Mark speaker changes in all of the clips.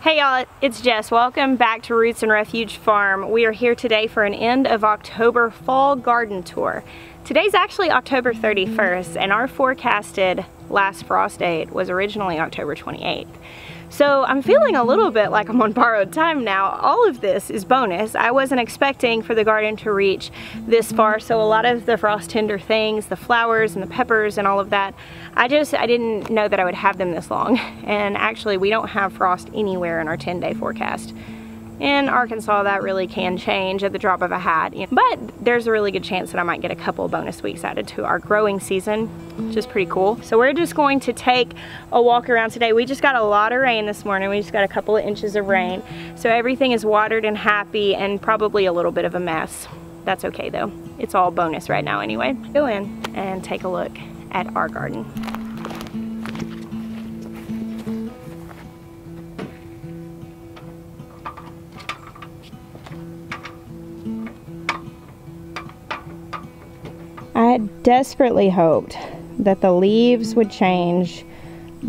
Speaker 1: Hey y'all, it's Jess. Welcome back to Roots and Refuge Farm. We are here today for an end of October fall garden tour. Today's actually October 31st and our forecasted last frost date was originally October 28th. So I'm feeling a little bit like I'm on borrowed time now. All of this is bonus. I wasn't expecting for the garden to reach this far, so a lot of the frost tender things, the flowers and the peppers and all of that, I didn't know that I would have them this long. And actually we don't have frost anywhere in our 10-day forecast. In Arkansas, that really can change at the drop of a hat. But there's a really good chance that I might get a couple bonus weeks added to our growing season, which is pretty cool. So we're just going to take a walk around today. We just got a lot of rain this morning. We just got a couple of inches of rain. So everything is watered and happy and probably a little bit of a mess. That's okay though. It's all bonus right now anyway. Go in and take a look at our garden. I desperately hoped that the leaves would change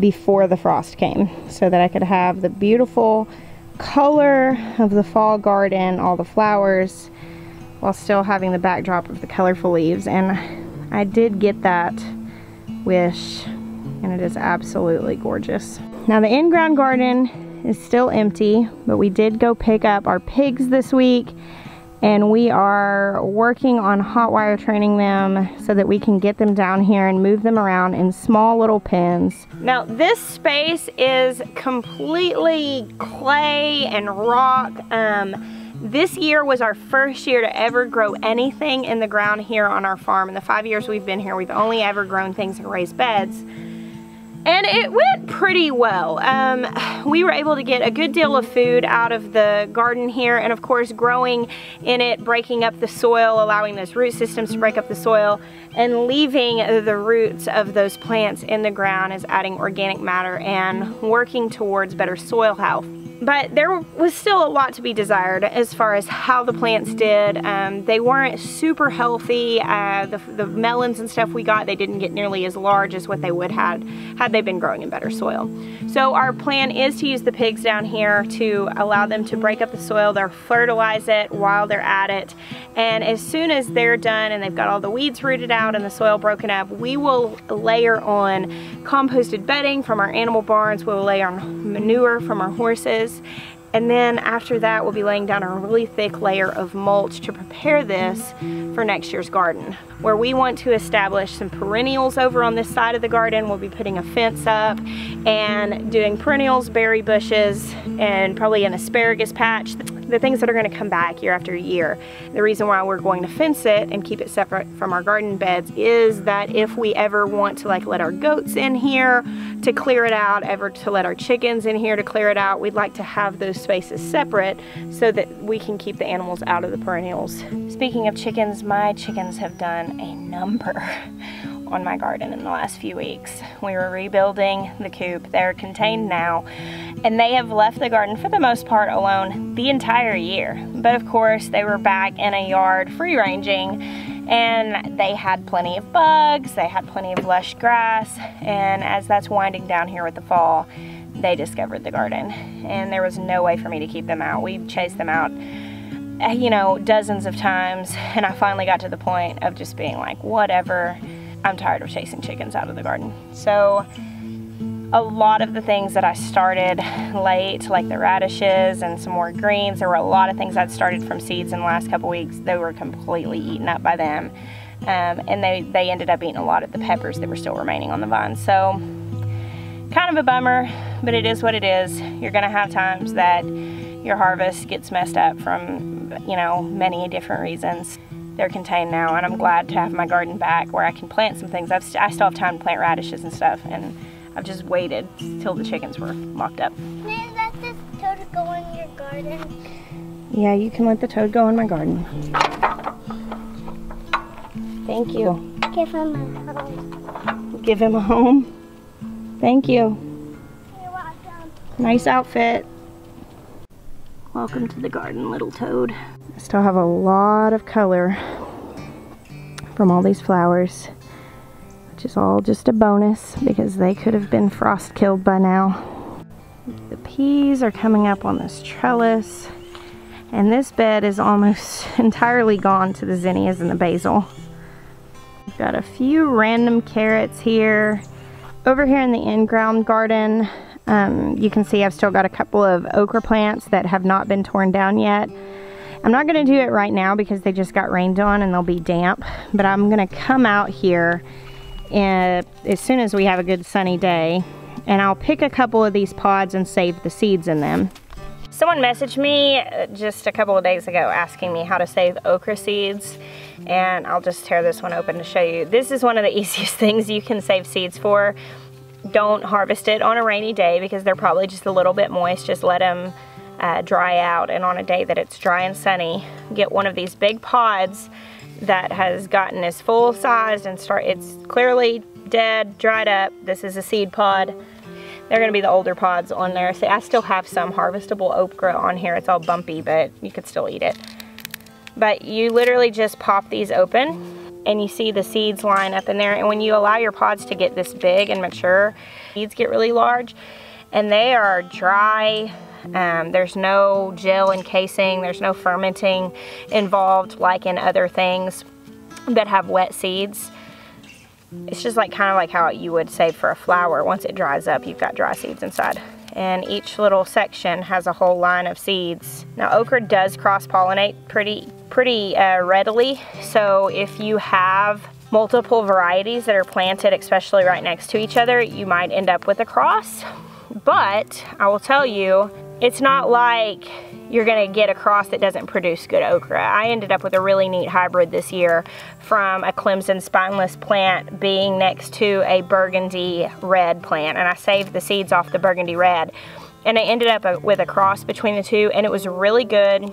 Speaker 1: before the frost came so that I could have the beautiful color of the fall garden, all the flowers, while still having the backdrop of the colorful leaves. And I did get that wish, and it is absolutely gorgeous. Now the in-ground garden is still empty, but we did go pick up our pigs this week. And we are working on hot wire training them so that we can get them down here and move them around in small little pens. Now this space is completely clay and rock. This year was our first year to ever grow anything in the ground here on our farm. In the 5 years we've been here, we've only ever grown things in raised beds. And it went pretty well. We were able to get a good deal of food out of the garden here, and of course growing in it, breaking up the soil, allowing those root systems to break up the soil, and leaving the roots of those plants in the ground is adding organic matter and working towards better soil health. But there was still a lot to be desired as far as how the plants did. They weren't super healthy. The melons and stuff we got, they didn't get nearly as large as what they would had they been growing in better soil. So our plan is to use the pigs down here to allow them to break up the soil. They'll fertilize it while they're at it. And as soon as they're done and they've got all the weeds rooted out and the soil broken up, we will layer on composted bedding from our animal barns. We'll layer on manure from our horses. And then after that, we'll be laying down a really thick layer of mulch to prepare this for next year's garden. Where we want to establish some perennials over on this side of the garden, we'll be putting a fence up and doing perennials, berry bushes, and probably an asparagus patch. The things that are going to come back year after year. The reason why we're going to fence it and keep it separate from our garden beds is that if we ever want to let our goats in here to clear it out, ever to let our chickens in here to clear it out, we'd like to have those spaces separate so that we can keep the animals out of the perennials. Speaking of chickens, my chickens have done a number on my garden in the last few weeks. We were rebuilding the coop. They're contained now, and they have left the garden for the most part alone the entire year. But of course, they were back in a yard free ranging, and they had plenty of bugs, they had plenty of lush grass, and as that's winding down here with the fall, they discovered the garden, and there was no way for me to keep them out. We chased them out, you know, dozens of times, and I finally got to the point of just being like, whatever, I'm tired of chasing chickens out of the garden. So a lot of the things that I started late, like the radishes and some more greens, there were a lot of things I'd started from seeds in the last couple weeks. They were completely eaten up by them. And they ended up eating a lot of the peppers that were still remaining on the vine. So kind of a bummer, but it is what it is. You're gonna have times that your harvest gets messed up from, you know, many different reasons. They're contained now, and I'm glad to have my garden back where I can plant some things. I still have time to plant radishes and stuff, and I've just waited till the chickens were locked up.
Speaker 2: Can I let this toad go in your garden?
Speaker 1: Yeah, you can let the toad go in my garden. Thank you.
Speaker 2: Give him a home.
Speaker 1: Give him a home? Thank you.
Speaker 2: You're welcome.
Speaker 1: Nice outfit. Welcome to the garden, little toad. I still have a lot of color from all these flowers, which is all just a bonus because they could have been frost killed by now. The peas are coming up on this trellis. And this bed is almost entirely gone to the zinnias and the basil. We've got a few random carrots here. Over here in the in-ground garden, you can see I've still got a couple of okra plants that have not been torn down yet. I'm not going to do it right now because they just got rained on and they'll be damp, but I'm going to come out here and as soon as we have a good sunny day, and I'll pick a couple of these pods and save the seeds in them. Someone messaged me just a couple of days ago asking me how to save okra seeds, and I'll just tear this one open to show you. This is one of the easiest things you can save seeds for. Don't harvest it on a rainy day because they're probably just a little bit moist. Just let them dry out, and on a day that it's dry and sunny, get one of these big pods that has gotten as full sized and it's clearly dead, dried up. This is a seed pod. They're going to be the older pods on there. See, I still have some harvestable okra on here. It's all bumpy, but you could still eat it. But you literally just pop these open and you see the seeds line up in there. And when you allow your pods to get this big and mature, seeds get really large and they are dry. There's no gel encasing, there's no fermenting involved like in other things that have wet seeds. It's just like kind of like how you would save for a flower. Once it dries up, you've got dry seeds inside. And each little section has a whole line of seeds. Now okra does cross-pollinate pretty readily. So if you have multiple varieties that are planted, especially right next to each other, you might end up with a cross. But I will tell you, it's not like you're gonna get a cross that doesn't produce good okra. I ended up with a really neat hybrid this year from a Clemson spineless plant being next to a burgundy red plant, and I saved the seeds off the burgundy red. And I ended up with a cross between the two, and it was really good.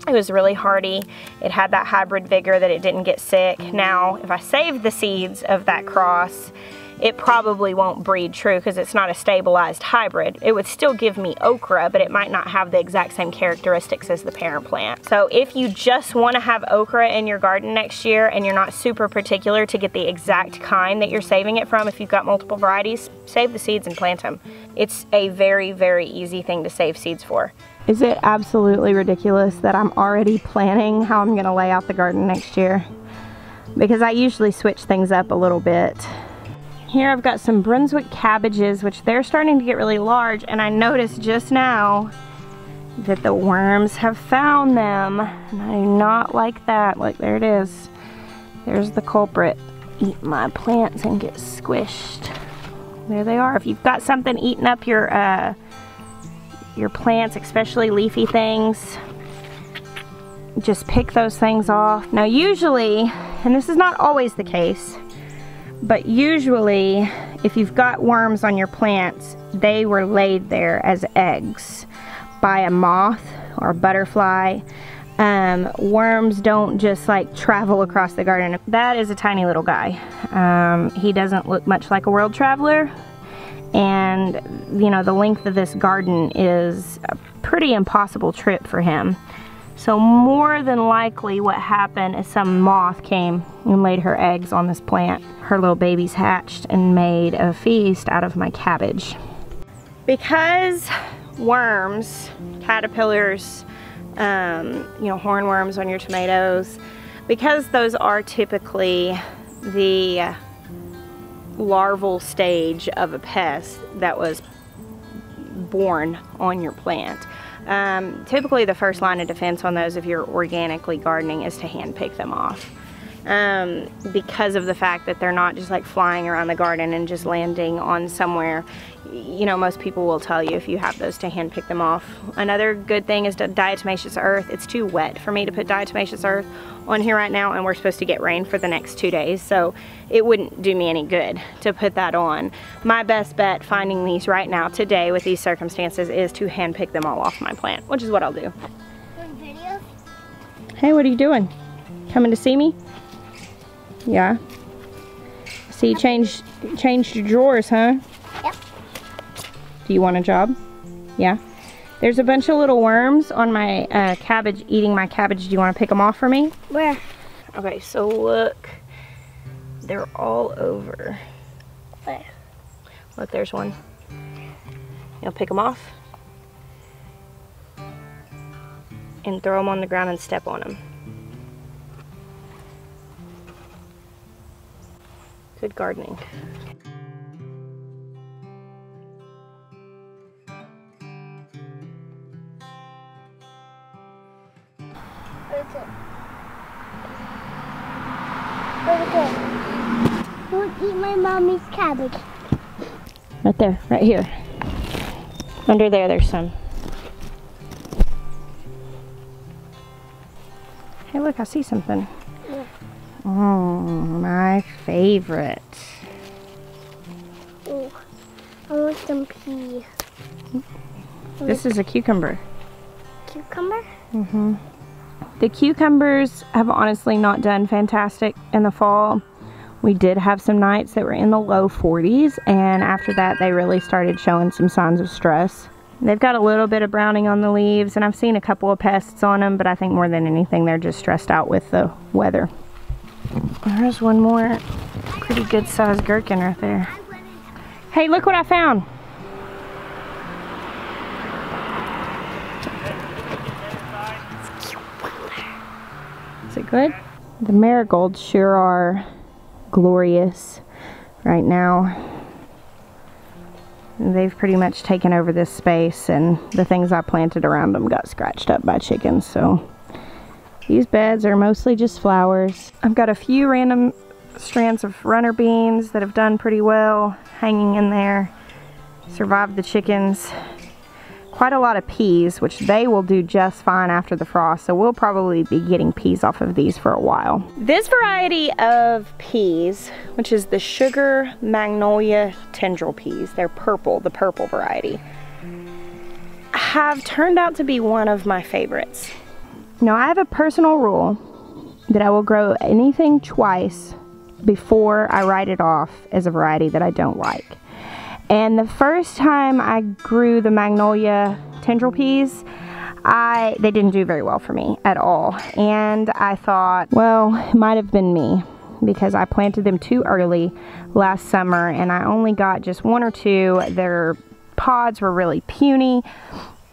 Speaker 1: It was really hardy. It had that hybrid vigor that it didn't get sick. Now, if I saved the seeds of that cross, it probably won't breed true because it's not a stabilized hybrid. It would still give me okra, but it might not have the exact same characteristics as the parent plant. So if you just want to have okra in your garden next year and you're not super particular to get the exact kind that you're saving it from, if you've got multiple varieties, save the seeds and plant them. It's a very, very easy thing to save seeds for. Is it absolutely ridiculous that I'm already planning how I'm going to lay out the garden next year? Because I usually switch things up a little bit. Here I've got some Brunswick cabbages, which they're starting to get really large, and I noticed just now that the worms have found them, and I do not like that. Look, there it is. There's the culprit. Eat my plants and get squished. There they are. If you've got something eating up your plants, especially leafy things, just pick those things off. Now usually, and this is not always the case, but usually if you've got worms on your plants, they were laid there as eggs by a moth or a butterfly. Worms don't just like travel across the garden. That is a tiny little guy. He doesn't look much like a world traveler, and you know, the length of this garden is a pretty impossible trip for him. So more than likely what happened is some moth came and laid her eggs on this plant. Her little babies hatched and made a feast out of my cabbage. Because worms, caterpillars, you know, hornworms on your tomatoes, because those are typically the larval stage of a pest that was born on your plant. Typically the first line of defense on those if you're organically gardening is to hand pick them off. Because of the fact that they're not just like flying around the garden and just landing on somewhere. You know, most people will tell you if you have those to hand pick them off. Another good thing is diatomaceous earth. It's too wet for me to put diatomaceous earth on here right now, and we're supposed to get rain for the next 2 days, so it wouldn't do me any good to put that on. My best bet finding these right now today with these circumstances is to hand pick them all off my plant, which is what I'll do. Hey, what are you doing? Coming to see me? Yeah. So you changed your drawers, huh?
Speaker 2: Yep.
Speaker 1: Do you want a job? Yeah. There's a bunch of little worms on my cabbage eating my cabbage. Do you want to pick them off for me?
Speaker 2: Where?
Speaker 1: Okay, so look. They're all over.
Speaker 2: Where?
Speaker 1: Look, there's one. You'll pick them off and throw them on the ground and step on them. Good gardening.
Speaker 2: Don't eat my mommy's cabbage.
Speaker 1: Right there, right here. Under there, there's some. Hey, look, I see something.
Speaker 2: Yeah.
Speaker 1: Oh, my favorite.
Speaker 2: Oh, I want some pea.
Speaker 1: This is a cucumber.
Speaker 2: Cucumber?
Speaker 1: Mm-hmm. The cucumbers have honestly not done fantastic in the fall. We did have some nights that were in the low 40s, and after that they really started showing some signs of stress. They've got a little bit of browning on the leaves, and I've seen a couple of pests on them, but I think more than anything they're just stressed out with the weather. There's one more pretty good sized gherkin right there. Hey, look what I found. Is it good? The marigolds sure are glorious right now. They've pretty much taken over this space, and the things I planted around them got scratched up by chickens, so these beds are mostly just flowers. I've got a few random strands of runner beans that have done pretty well hanging in there, survived the chickens. Quite a lot of peas, which they will do just fine after the frost, so we'll probably be getting peas off of these for a while. This variety of peas, which is the sugar magnolia tendril peas, they're purple, the purple variety, have turned out to be one of my favorites. Now, I have a personal rule that I will grow anything twice before I write it off as a variety that I don't like. And the first time I grew the magnolia tendril peas, they didn't do very well for me at all. And I thought, well, it might have been me, because I planted them too early last summer and I only got just one or two. Their pods were really puny,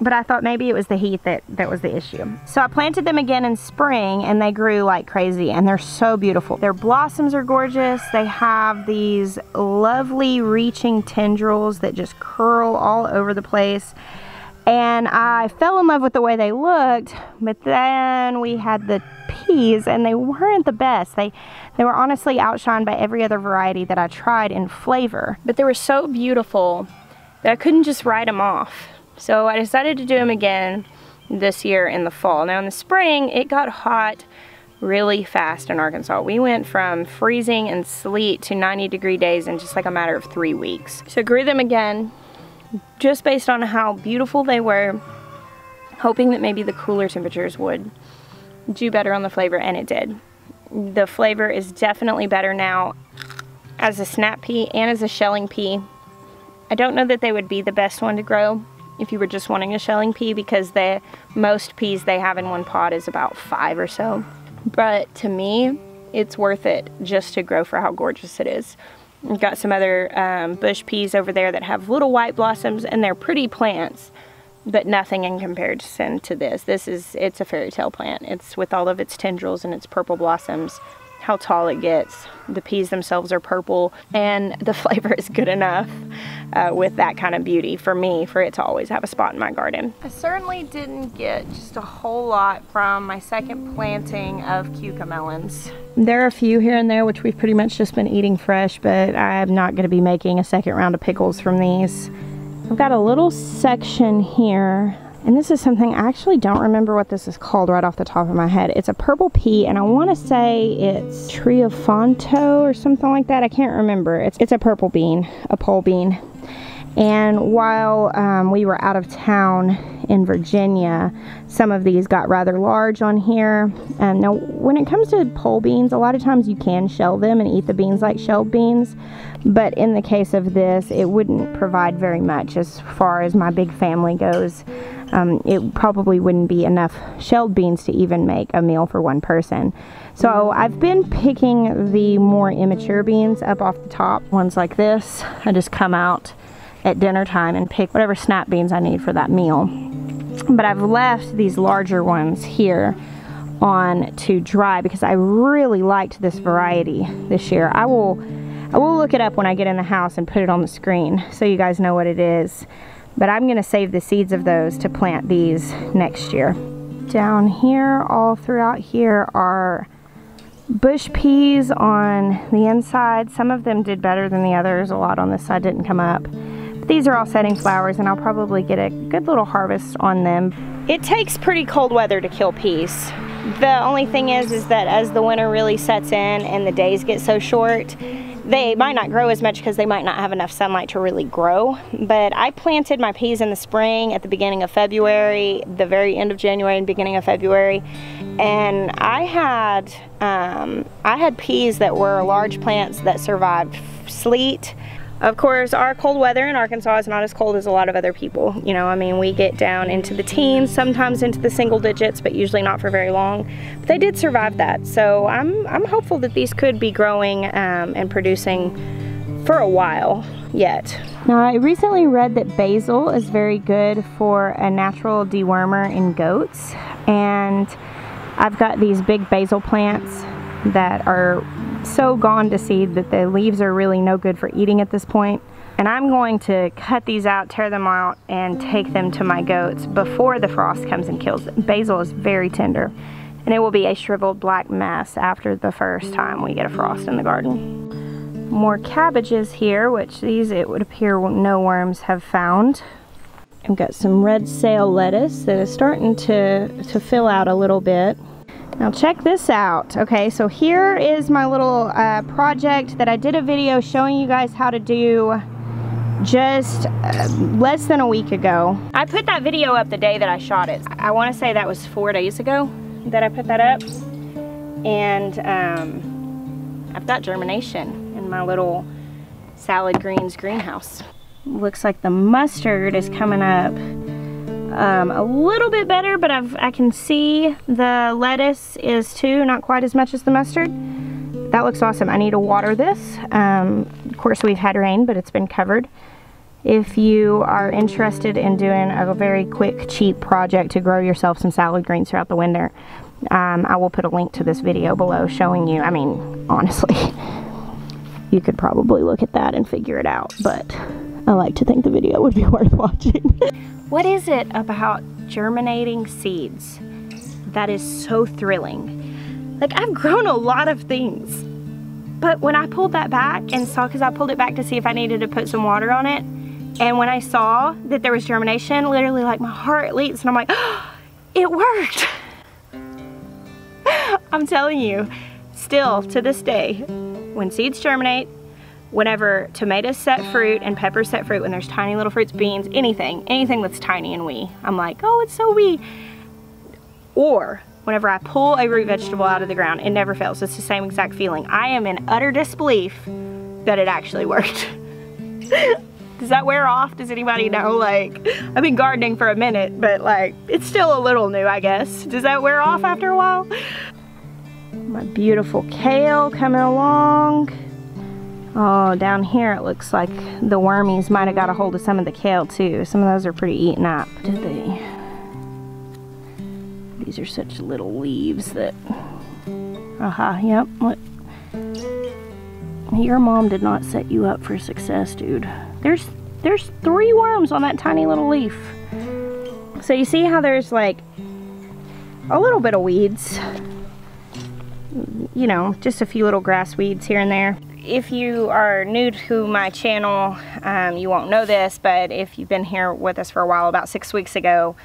Speaker 1: but I thought maybe it was the heat that was the issue. So I planted them again in spring, and they grew like crazy, and they're so beautiful. Their blossoms are gorgeous. They have these lovely reaching tendrils that just curl all over the place. And I fell in love with the way they looked, but then we had the peas, and they weren't the best. They were honestly outshined by every other variety that I tried in flavor. But they were so beautiful that I couldn't just write them off. So I decided to do them again this year in the fall. Now in the spring, it got hot really fast in Arkansas. We went from freezing and sleet to 90-degree days in just like a matter of 3 weeks. So I grew them again, just based on how beautiful they were, hoping that maybe the cooler temperatures would do better on the flavor, and it did. The flavor is definitely better now as a snap pea and as a shelling pea. I don't know that they would be the best one to grow if you were just wanting a shelling pea, because the most peas they have in one pod is about 5 or so. But to me, it's worth it just to grow for how gorgeous it is. We've got some other bush peas over there that have little white blossoms, and they're pretty plants, but nothing in comparison to this. It's a fairy tale plant. It's with all of its tendrils and its purple blossoms, how tall it gets. The peas themselves are purple, and the flavor is good enough with that kind of beauty for me, for it to always have a spot in my garden. I certainly didn't get just a whole lot from my second planting of cucamelons. There are a few here and there which we've pretty much just been eating fresh, but I'm not going to be making a second round of pickles from these. I've got a little section here, and this is something I actually don't remember what this is called right off the top of my head. It's a purple pea, and I want to say it's Triofonto or something like that. I can't remember. It's a purple bean, a pole bean. And while we were out of town in Virginia, some of these got rather large on here. Now, when it comes to pole beans, a lot of times you can shell them and eat the beans like shelled beans. But in the case of this, it wouldn't provide very much as far as my big family goes. It probably wouldn't be enough shelled beans to even make a meal for one person. So I've been picking the more immature beans up off the top. Ones like this, I just come out at dinner time and pick whatever snap beans I need for that meal. But I've left these larger ones here on to dry because I really liked this variety this year. I will look it up when I get in the house and put it on the screen so you guys know what it is. But I'm gonna save the seeds of those to plant these next year. Down here, all throughout here are bush peas on the inside. Some of them did better than the others. A lot on this side didn't come up. But these are all setting flowers and I'll probably get a good little harvest on them. It takes pretty cold weather to kill peas. The only thing is that as the winter really sets in and the days get so short, they might not grow as much because they might not have enough sunlight to really grow. But I planted my peas in the spring at the beginning of February, the very end of January and beginning of February. And I had peas that were large plants that survived sleet. Of course, our cold weather in Arkansas is not as cold as a lot of other people. You know, I mean, we get down into the teens, sometimes into the single digits, but usually not for very long. But they did survive that, so I'm hopeful that these could be growing and producing for a while yet. Now, I recently read that basil is very good for a natural dewormer in goats, and I've got these big basil plants that are so gone to seed that the leaves are really no good for eating at this point. And I'm going to cut these out, tear them out, and take them to my goats before the frost comes and kills them. Basil is very tender, and it will be a shriveled black mess after the first time we get a frost in the garden. More cabbages here, which these, it would appear, no worms have found. I've got some red sail lettuce that is starting to fill out a little bit. Now check this out. Okay, so here is my little project that I did a video showing you guys how to do just less than a week ago. I put that video up the day that I shot it. I want to say that was 4 days ago that I put that up. And I've got germination in my little salad greens greenhouse. Looks like the mustard is coming up a little bit better, but I can see the lettuce is too, not quite as much as the mustard. That looks awesome. I need to water this. Of course, we've had rain, but it's been covered. If you are interested in doing a very quick, cheap project to grow yourself some salad greens throughout the winter, I will put a link to this video below showing you. I mean, honestly, you could probably look at that and figure it out, but I like to think the video would be worth watching. What is it about germinating seeds that is so thrilling? Like, I've grown a lot of things, but when I pulled that back and saw, because I pulled it back to see if I needed to put some water on it, and when I saw that there was germination, literally like my heart leaps and I'm like, oh, it worked. I'm telling you, still to this day, when seeds germinate, whenever tomatoes set fruit and peppers set fruit, when there's tiny little fruits, beans, anything that's tiny and wee, I'm like, oh, it's so wee. Or whenever I pull a root vegetable out of the ground, it never fails. It's the same exact feeling. I am in utter disbelief that it actually worked. Does that wear off? Does anybody know? Like, I've been gardening for a minute, but like, it's still a little new, I guess. Does that wear off after a while? My beautiful kale coming along. Oh, down here it looks like the wormies might have got a hold of some of the kale too. Some of those are pretty eaten up. Did they? These are such little leaves that... Yep. What? Your mom did not set you up for success, dude. There's 3 worms on that tiny little leaf. So you see how there's like a little bit of weeds. You know, just a few little grass weeds here and there. If you are new to my channel, you won't know this, but if you've been here with us for a while, about 6 weeks ago,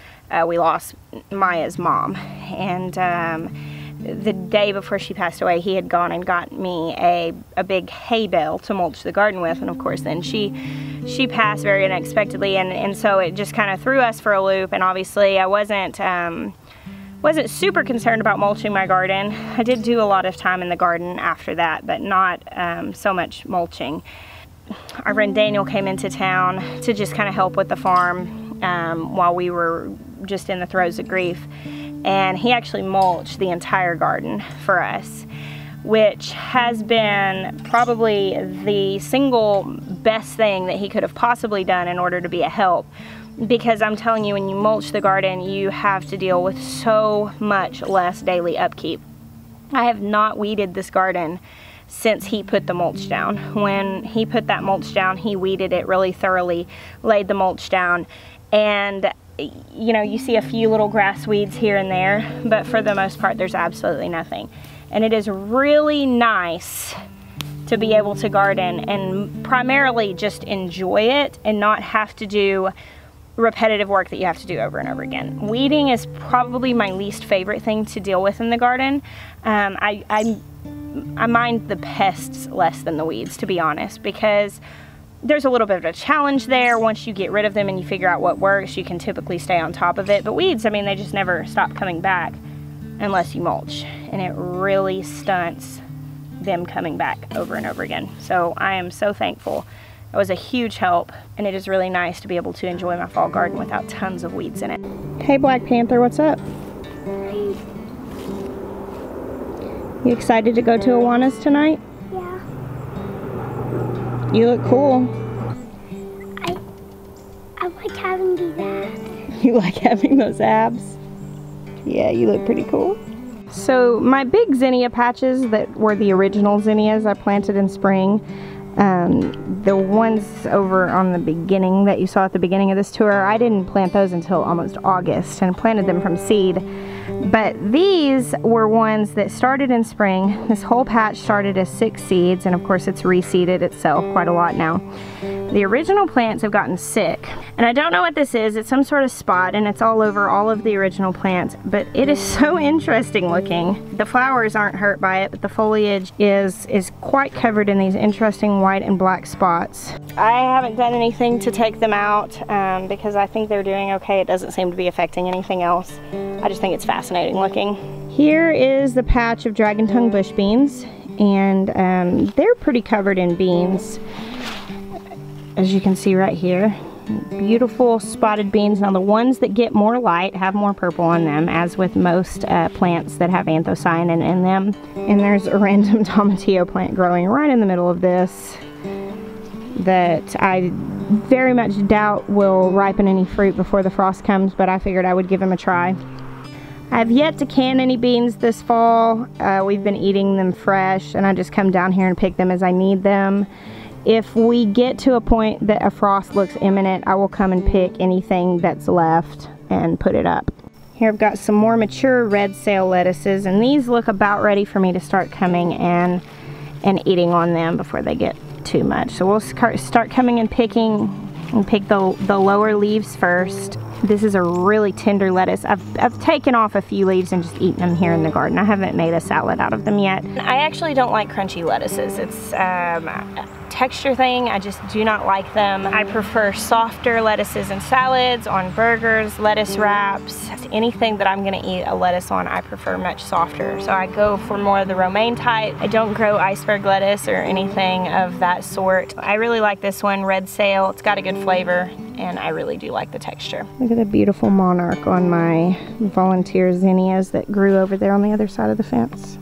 Speaker 1: we lost Maya's mom. And the day before she passed away, he had gone and got me a big hay bale to mulch the garden with. And of course, then she passed very unexpectedly. And so it just kind of threw us for a loop. And obviously, I wasn't super concerned about mulching my garden. I did do a lot of time in the garden after that, but not so much mulching. Our friend Daniel came into town to just kind of help with the farm while we were just in the throes of grief. And he actually mulched the entire garden for us. which has been probably the single best thing that he could have possibly done in order to be a help. Because I'm telling you, when you mulch the garden, you have to deal with so much less daily upkeep. I have not weeded this garden since he put the mulch down. When he put that mulch down, he weeded it really thoroughly, laid the mulch down, and you know, you see a few little grass weeds here and there, but for the most part there's absolutely nothing. And it is really nice to be able to garden and primarily just enjoy it and not have to do repetitive work that you have to do over and over again. Weeding is probably my least favorite thing to deal with in the garden. I mind the pests less than the weeds, to be honest, because there's a little bit of a challenge there. Once you get rid of them and you figure out what works, you can typically stay on top of it. But weeds, I mean, they just never stop coming back unless you mulch, and it really stunts them coming back over and over again. So I am so thankful. It was a huge help, and it is really nice to be able to enjoy my fall garden without tons of weeds in it. Hey Black Panther, what's up? You excited to go to Awana's tonight?
Speaker 2: Yeah.
Speaker 1: You look cool.
Speaker 2: I like having these abs.
Speaker 1: You like having those abs? Yeah, you look pretty cool. So my big zinnia patches that were the original zinnias I planted in spring, the ones over on the beginning that you saw at the beginning of this tour, I didn't plant those until almost August and planted them from seed. But these were ones that started in spring. This whole patch started as 6 seeds, and of course it's reseeded itself quite a lot now. The original plants have gotten sick, and I don't know what this is. It's some sort of spot, and it's all over all of the original plants, but it is so interesting looking. The flowers aren't hurt by it, but the foliage is quite covered in these interesting white and black spots. I haven't done anything to take them out because I think they're doing okay. It doesn't seem to be affecting anything else. I just think it's fascinating looking. Here is the patch of dragon tongue bush beans, and they're pretty covered in beans. As you can see right here, beautiful spotted beans. Now the ones that get more light have more purple on them, as with most plants that have anthocyanin in them. And there's a random tomatillo plant growing right in the middle of this that I very much doubt will ripen any fruit before the frost comes, but I figured I would give him a try. I've yet to can any beans this fall. We've been eating them fresh, and I just come down here and pick them as I need them. If we get to a point that a frost looks imminent, I will come and pick anything that's left and put it up. Here I've got some more mature red sail lettuces, and these look about ready for me to start coming and eating on them before they get too much. So we'll start coming and picking, and pick the lower leaves first. This is a really tender lettuce. I've taken off a few leaves and just eaten them here in the garden. I haven't made a salad out of them yet. I actually don't like crunchy lettuces. It's a texture thing. I just do not like them. I prefer softer lettuces in salads, on burgers, lettuce wraps. Anything that I'm gonna eat a lettuce on, I prefer much softer. So I go for more of the romaine type. I don't grow iceberg lettuce or anything of that sort. I really like this one, red sail. It's got a good flavor, and I really do like the texture. Look at the beautiful monarch on my volunteer zinnias that grew over there on the other side of the fence.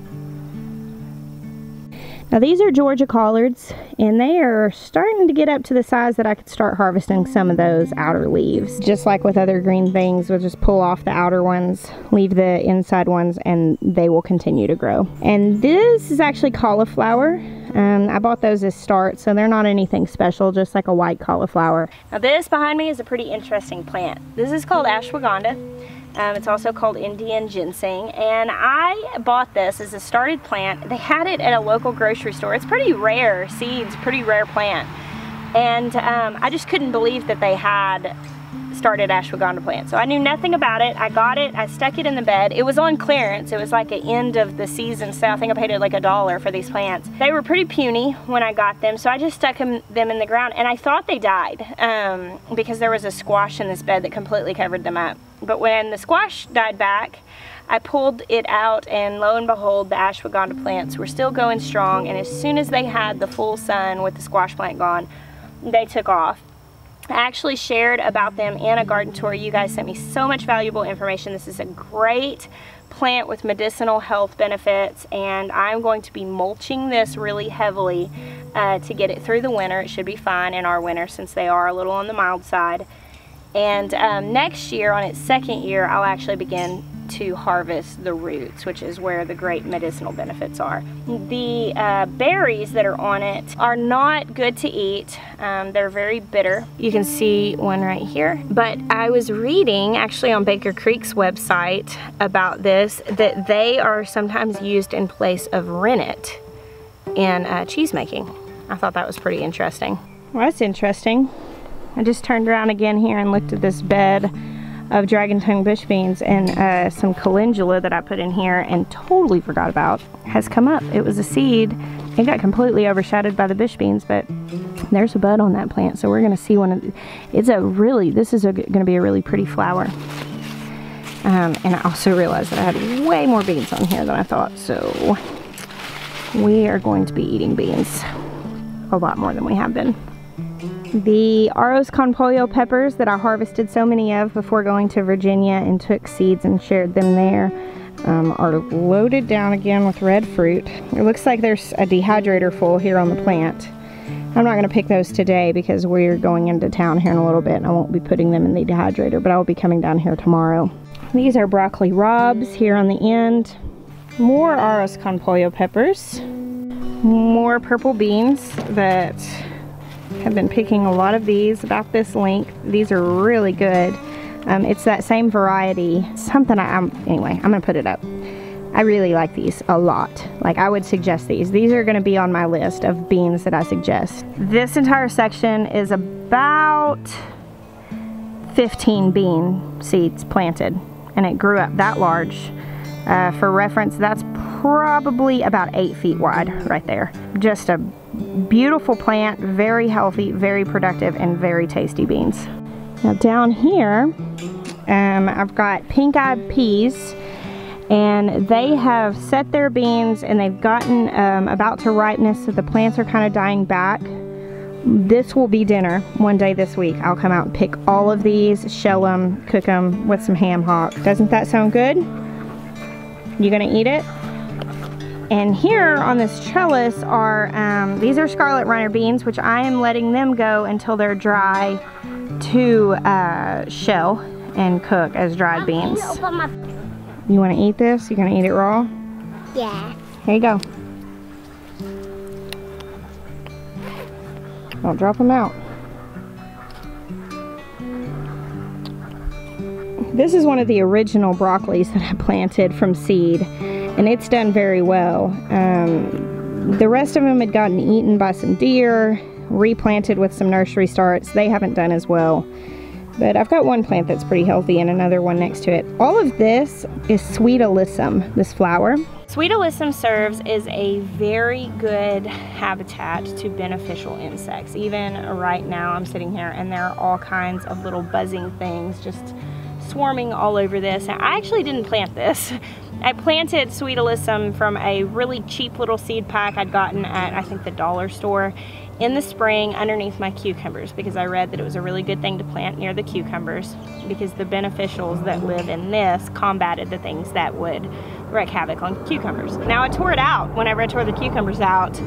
Speaker 1: Now these are Georgia collards, and they are starting to get up to the size that I could start harvesting some of those outer leaves. Just like with other green things, we'll just pull off the outer ones, leave the inside ones, and they will continue to grow. And this is actually cauliflower. I bought those as starts, so they're not anything special, just like a white cauliflower. Now this behind me is a pretty interesting plant. This is called Ashwagandha. It's also called Indian ginseng, and I bought this as a started plant. They had it at a local grocery store. It's pretty rare seeds, pretty rare plant, and I just couldn't believe that they had started ashwagandha plant. So I knew nothing about it. I got it, I stuck it in the bed. It was on clearance. It was like an end of the season, so I think I paid it like $1 for these plants. They were pretty puny when I got them, so I just stuck them in the ground, and I thought they died because there was a squash in this bed that completely covered them up. But when the squash died back, I pulled it out, and lo and behold, the ashwagandha plants were still going strong, and as soon as they had the full sun with the squash plant gone, they took off. I actually shared about them in a garden tour. You guys sent me so much valuable information. This is a great plant with medicinal health benefits, and I'm going to be mulching this really heavily to get it through the winter. It should be fine in our winter since they are a little on the mild side. And next year, on its second year, I'll actually begin to harvest the roots, which is where the great medicinal benefits are. The berries that are on it are not good to eat. They're very bitter. You can see one right here. But I was reading actually on Baker Creek's website about this, that they are sometimes used in place of rennet in cheese making. I thought that was pretty interesting. Well, that's interesting. I just turned around again here and looked at this bed of dragon tongue bush beans, and some calendula that I put in here and totally forgot about has come up. It was a seed. It got completely overshadowed by the bush beans, but there's a bud on that plant, so we're gonna see one of it's a really, this is gonna be a really pretty flower. And I also realized that I had way more beans on here than I thought, so we are going to be eating beans a lot more than we have been. The Arroz con Pollo peppers that I harvested so many of before going to Virginia and took seeds and shared them there are loaded down again with red fruit. It looks like there's a dehydrator full here on the plant. I'm not going to pick those today because we're going into town here in a little bit and I won't be putting them in the dehydrator, but I will be coming down here tomorrow. These are broccoli robs here on the end. More Arroz con Pollo peppers. More purple beans that have been picking a lot of these about this length. These are really good. It's that same variety. Something anyway, I'm gonna put it up. I really like these a lot. Like, I would suggest these. These are gonna be on my list of beans that I suggest. This entire section is about 15 bean seeds planted, and it grew up that large. For reference, that's probably about 8 feet wide right there. Just a beautiful plant, very healthy, very productive, and very tasty beans. Now down here, I've got pink-eyed peas, and they have set their beans and they've gotten about to ripeness, so the plants are kind of dying back. This will be dinner one day this week. I'll come out and pick all of these, shell them, cook them with some ham hock. Doesn't that sound good? You gonna eat it? And here on this trellis are, these are Scarlet runner beans, which I am letting them go until they're dry to shell and cook as dried beans. You want to eat this? You gonna eat it raw?
Speaker 2: Yeah.
Speaker 1: Here you go. Don't drop them out. This is one of the original broccolis that I planted from seed, and it's done very well. The rest of them had gotten eaten by some deer, replanted with some nursery starts. They haven't done as well. But I've got one plant that's pretty healthy and another one next to it. All of this is Sweet Alyssum, this flower. Sweet Alyssum serves as a very good habitat to beneficial insects. Even right now I'm sitting here and there are all kinds of little buzzing things just swarming all over this. Now, I actually didn't plant this. I planted Sweet Alyssum from a really cheap little seed pack I'd gotten at, I think, the dollar store in the spring underneath my cucumbers, because I read that it was a really good thing to plant near the cucumbers because the beneficials that live in this combated the things that would wreak havoc on cucumbers. Now, I tore it out whenever I tore the cucumbers out,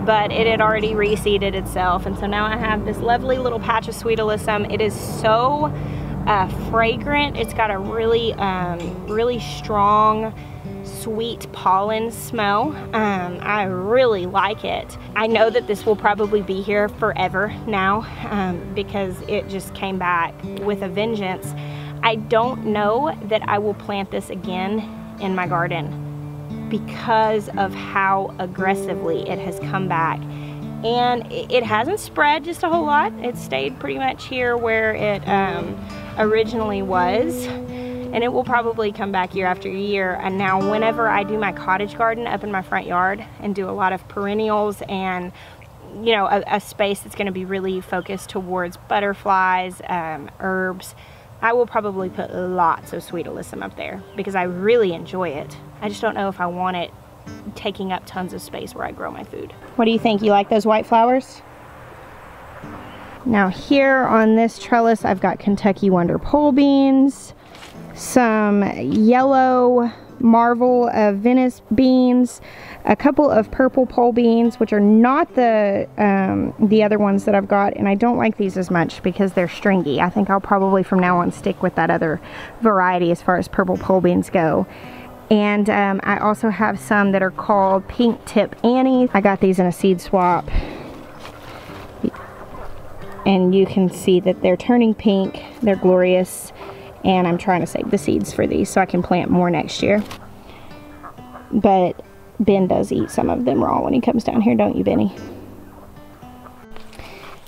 Speaker 1: but it had already reseeded itself, and so now I have this lovely little patch of Sweet Alyssum. It is so fragrant. It's got a really really strong sweet pollen smell. I really like it. I know that this will probably be here forever now because it just came back with a vengeance. I don't know that I will plant this again in my garden because of how aggressively it has come back. And it hasn't spread just a whole lot. It stayed pretty much here where it originally was, and it will probably come back year after year. And now whenever I do my cottage garden up in my front yard and do a lot of perennials and, you know, a space that's going to be really focused towards butterflies, herbs, I will probably put lots of Sweet Alyssum up there because I really enjoy it. I just don't know if I want it taking up tons of space where I grow my food. What do you think? You like those white flowers? Now here on this trellis, I've got Kentucky Wonder pole beans, some yellow Marvel Venice beans, a couple of purple pole beans, which are not the other ones that I've got, and I don't like these as much because they're stringy. I think I'll probably from now on stick with that other variety as far as purple pole beans go. And I also have some that are called Pink Tip Annie. I got these in a seed swap, and you can see that they're turning pink. They're glorious. And I'm trying to save the seeds for these so I can plant more next year. But Ben does eat some of them raw when he comes down here, don't you, Benny?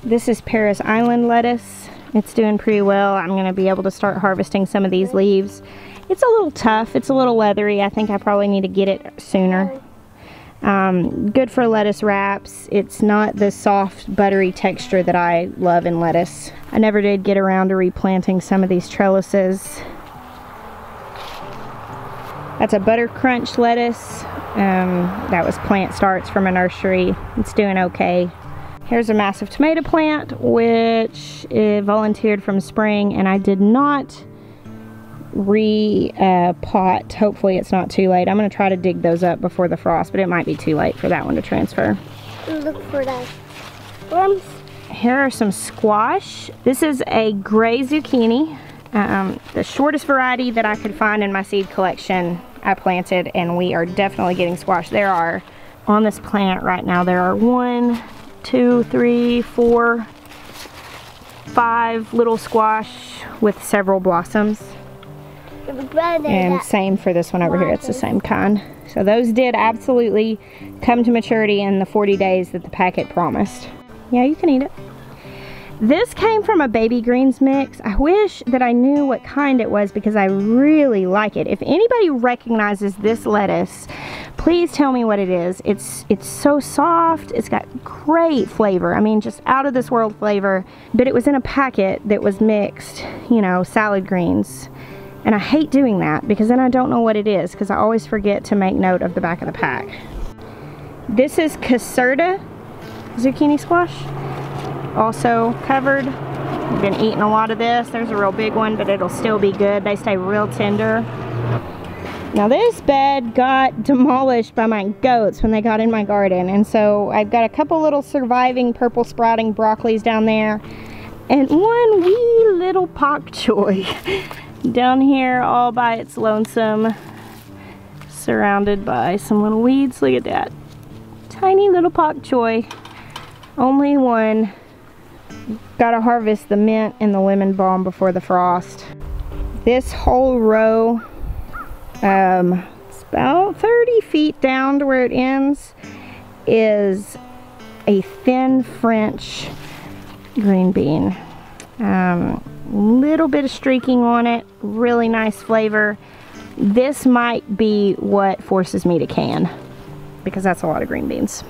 Speaker 1: This is Paris Island lettuce. It's doing pretty well. I'm going to be able to start harvesting some of these leaves. It's a little tough. It's a little leathery. I think I probably need to get it sooner. Good for lettuce wraps. It's not the soft, buttery texture that I love in lettuce. I never did get around to replanting some of these trellises. That's a butter crunch lettuce. That was plant starts from a nursery. It's doing okay. Here's a massive tomato plant, which volunteered from spring, and I did not pot. Hopefully it's not too late. I'm going to try to dig those up before the frost, but it might be too late for that one to transfer.
Speaker 2: Look for that worms.
Speaker 1: Here are some squash. This is a gray zucchini, the shortest variety that I could find in my seed collection. I planted, and we are definitely getting squash. There are on this plant right now, there are 1, 2, 3, 4, 5 little squash with several blossoms. And same for this one over here. It's the same kind. So those did absolutely come to maturity in the 40 days that the packet promised. Yeah, you can eat it. This came from a baby greens mix. I wish that I knew what kind it was because I really like it. If anybody recognizes this lettuce, please tell me what it is. It's so soft. It's got great flavor. I mean, just out of this world flavor. But it was in a packet that was mixed, you know, salad greens. And I hate doing that because then I don't know what it is because I always forget to make note of the back of the pack. This is Caserta zucchini squash. Also covered. I've been eating a lot of this. There's a real big one, but it'll still be good. They stay real tender. Now this bed got demolished by my goats when they got in my garden. And so I've got a couple little surviving purple sprouting broccolis down there. And one wee little pak choy down here all by its lonesome, surrounded by some little weeds. Look at that. Tiny little pak choy. Only one. Gotta harvest the mint and the lemon balm before the frost. This whole row, it's about 30 feet down to where it ends, is a thin French green bean. Little bit of streaking on it, really nice flavor. This might be what forces me to can because that's a lot of green beans.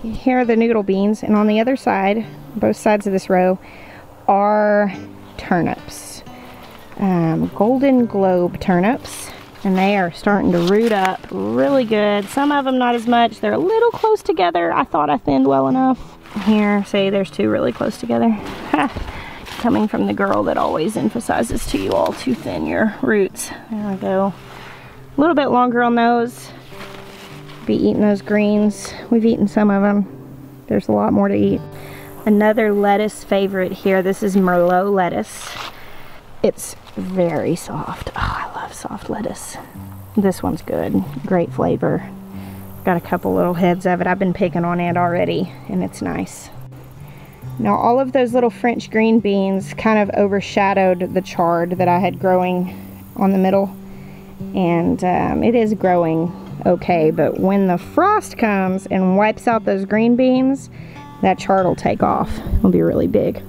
Speaker 1: Here are the noodle beans, and on the other side, both sides of this row, are turnips. Golden Globe turnips, and they are starting to root up really good. Some of them not as much. They're a little close together. I thought I thinned well enough. Here, see, there's two really close together. Coming from the girl that always emphasizes to you all to thin your roots. There we go. A little bit longer on those. Be eating those greens. We've eaten some of them. There's a lot more to eat. Another lettuce favorite here. This is Merlot lettuce. It's very soft. Oh, I love soft lettuce. This one's good. Great flavor. Got a couple little heads of it. I've been picking on it already, and it's nice. Now all of those little French green beans kind of overshadowed the chard that I had growing on the middle. And it is growing okay, but when the frost comes and wipes out those green beans, that chard will take off. It'll be really big.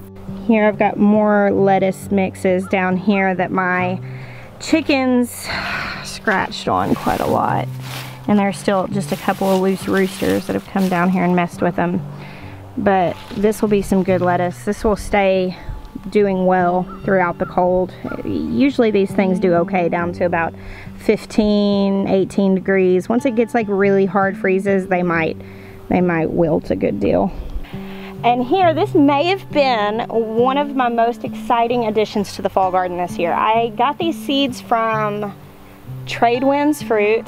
Speaker 1: Here I've got more lettuce mixes down here that my chickens scratched on quite a lot. And there's still just a couple of loose roosters that have come down here and messed with them. But this will be some good lettuce. This will stay doing well throughout the cold. Usually these things do okay down to about 15, 18 degrees. Once it gets like really hard freezes, they might wilt a good deal. And here, this may have been one of my most exciting additions to the fall garden this year. I got these seeds from Tradewinds Fruit.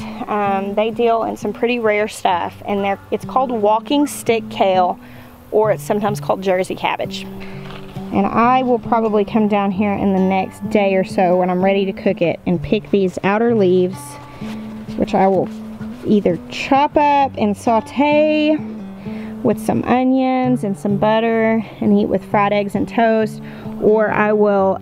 Speaker 1: They deal in some pretty rare stuff, and it's called walking stick kale, or it's sometimes called Jersey cabbage. And I will probably come down here in the next day or so when I'm ready to cook it and pick these outer leaves, which I will either chop up and saute with some onions and some butter and eat with fried eggs and toast, or I will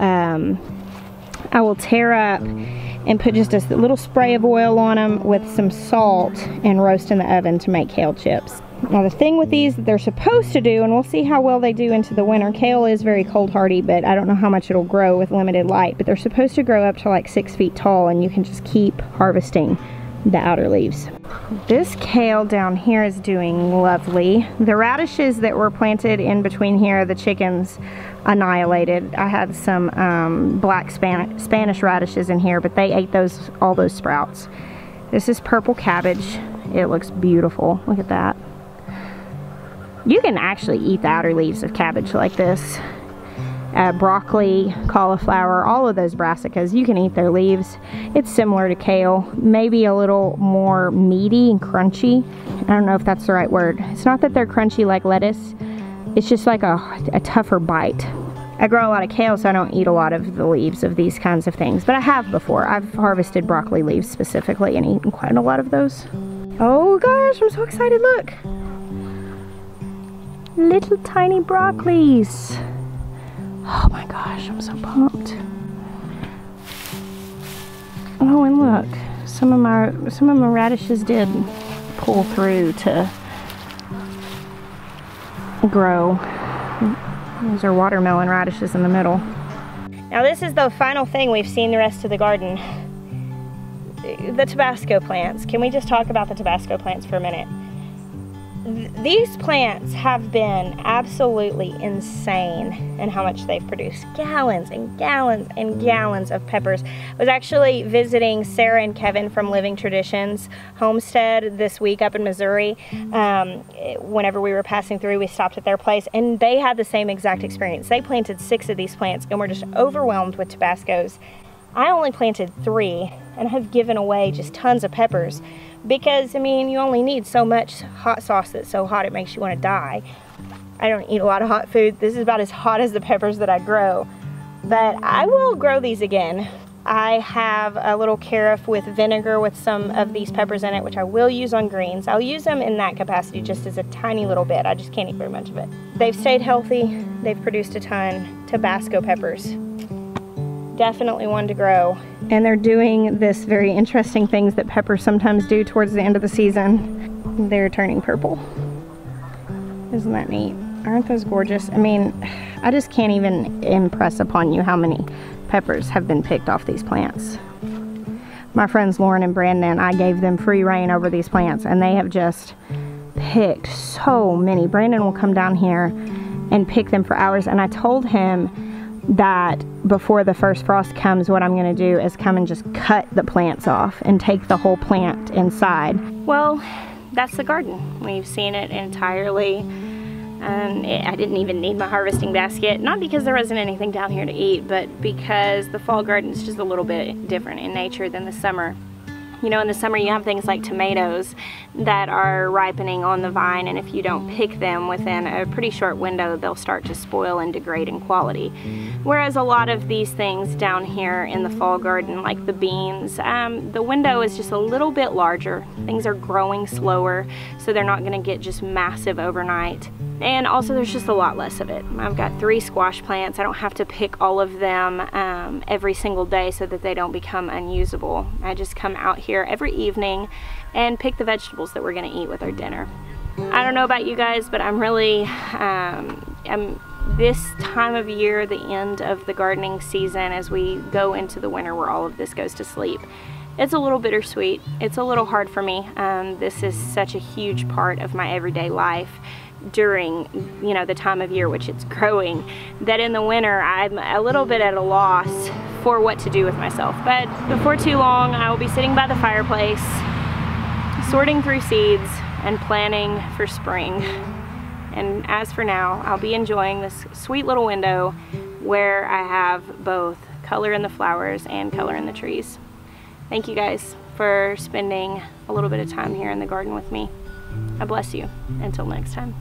Speaker 1: tear up and put just a little spray of oil on them with some salt and roast in the oven to make kale chips. Now the thing with these that they're supposed to do, and we'll see how well they do into the winter, kale is very cold hardy, but I don't know how much it'll grow with limited light, but they're supposed to grow up to like 6 feet tall, and you can just keep harvesting the outer leaves. This kale down here is doing lovely. The radishes that were planted in between here, the chickens annihilated. I had some black Spanish radishes in here, but they ate all those sprouts. This is purple cabbage. It looks beautiful. Look at that. You can actually eat the outer leaves of cabbage like this. Broccoli, cauliflower, all of those brassicas, you can eat their leaves. It's similar to kale, maybe a little more meaty and crunchy. I don't know if that's the right word. It's not that they're crunchy like lettuce, it's just like a tougher bite. I grow a lot of kale, so I don't eat a lot of the leaves of these kinds of things, but I have before. I've harvested broccoli leaves specifically and eaten quite a lot of those. Oh gosh, I'm so excited, look. Little tiny broccolis. Oh my gosh, I'm so pumped. Oh, and look, some of my radishes did pull through to grow. Those are watermelon radishes in the middle. Now this is the final thing we've seen the rest of the garden. The Tabasco plants. Can we just talk about the Tabasco plants for a minute? These plants have been absolutely insane in how much they've produced. Gallons and gallons and gallons of peppers. I was actually visiting Sarah and Kevin from Living Traditions homestead this week up in Missouri. Whenever we were passing through, we stopped at their place, and they had the same exact experience. They planted 6 of these plants and were just overwhelmed with Tabascos. I only planted 3 and have given away just tons of peppers. Because, I mean, you only need so much hot sauce that's so hot it makes you want to die. I don't eat a lot of hot food. This is about as hot as the peppers that I grow. But I will grow these again. I have a little carafe with vinegar with some of these peppers in it, which I will use on greens. I'll use them in that capacity just as a tiny little bit. I just can't eat very much of it. They've stayed healthy. They've produced a ton. Tabasco peppers. Definitely one to grow. And they're doing this very interesting things that peppers sometimes do towards the end of the season. They're turning purple. Isn't that neat? Aren't those gorgeous? I mean, I just can't even impress upon you how many peppers have been picked off these plants. My friends Lauren and Brandon, I gave them free reign over these plants, and they have just picked so many. Brandon will come down here and pick them for hours, and I told him that before the first frost comes, what I'm going to do is come and just cut the plants off and take the whole plant inside. Well, that's the garden. We've seen it entirely. I didn't even need my harvesting basket, not because there wasn't anything down here to eat, but because the fall garden is just a little bit different in nature than the summer. You know, in the summer you have things like tomatoes that are ripening on the vine, and if you don't pick them within a pretty short window, they'll start to spoil and degrade in quality. Whereas a lot of these things down here in the fall garden, like the beans, the window is just a little bit larger. Things are growing slower, so they're not going to get just massive overnight. And also there's just a lot less of it. I've got 3 squash plants. I don't have to pick all of them every single day so that they don't become unusable. I just come out here every evening and pick the vegetables that we're going to eat with our dinner. I don't know about you guys, but I'm really, this time of year, the end of the gardening season, as we go into the winter where all of this goes to sleep, it's a little bittersweet. It's a little hard for me. This is such a huge part of my everyday life during, you know, the time of year which it's growing, that in the winter I'm a little bit at a loss for what to do with myself. But before too long I will be sitting by the fireplace sorting through seeds and planning for spring. And as for now, I'll be enjoying this sweet little window where I have both color in the flowers and color in the trees. Thank you guys for spending a little bit of time here in the garden with me. I bless you. Until next time.